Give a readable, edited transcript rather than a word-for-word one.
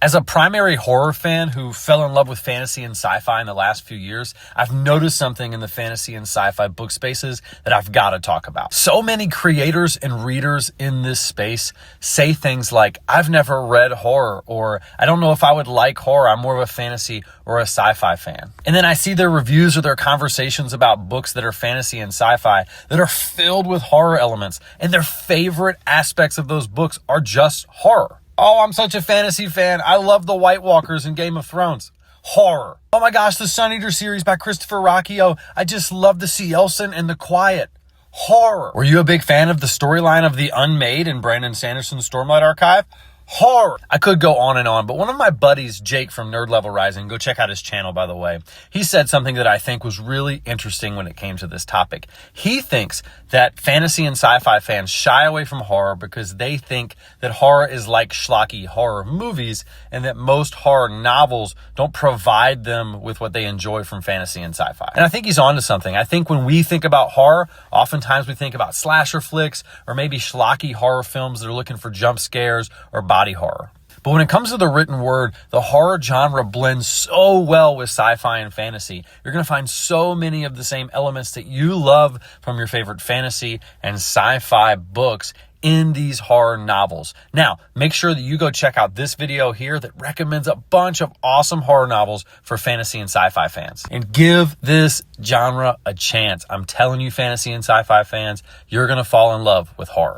As a primary horror fan who fell in love with fantasy and sci-fi in the last few years, I've noticed something in the fantasy and sci-fi book spaces that I've got to talk about. So many creators and readers in this space say things like, I've never read horror, or I don't know if I would like horror, I'm more of a fantasy or a sci-fi fan. And then I see their reviews or their conversations about books that are fantasy and sci-fi that are filled with horror elements, and their favorite aspects of those books are just horror. Oh, I'm such a fantasy fan. I love the White Walkers in Game of Thrones. Horror. Oh my gosh, the Sun Eater series by Christopher Rocchio. I just love the Sea Elson and the Quiet. Horror. Were you a big fan of the storyline of The Unmade in Brandon Sanderson's Stormlight Archive? Horror. I could go on and on, but one of my buddies, Jake from Nerd Level Rising, go check out his channel, by the way. He said something that I think was really interesting when it came to this topic. He thinks that fantasy and sci-fi fans shy away from horror because they think that horror is like schlocky horror movies and that most horror novels don't provide them with what they enjoy from fantasy and sci-fi. And I think he's onto something. I think when we think about horror, oftentimes we think about slasher flicks or maybe schlocky horror films that are looking for jump scares or body horror. But when it comes to the written word, the horror genre blends so well with sci-fi and fantasy. You're going to find so many of the same elements that you love from your favorite fantasy and sci-fi books in these horror novels. Now, make sure that you go check out this video here that recommends a bunch of awesome horror novels for fantasy and sci-fi fans. And give this genre a chance. I'm telling you, fantasy and sci-fi fans, you're going to fall in love with horror.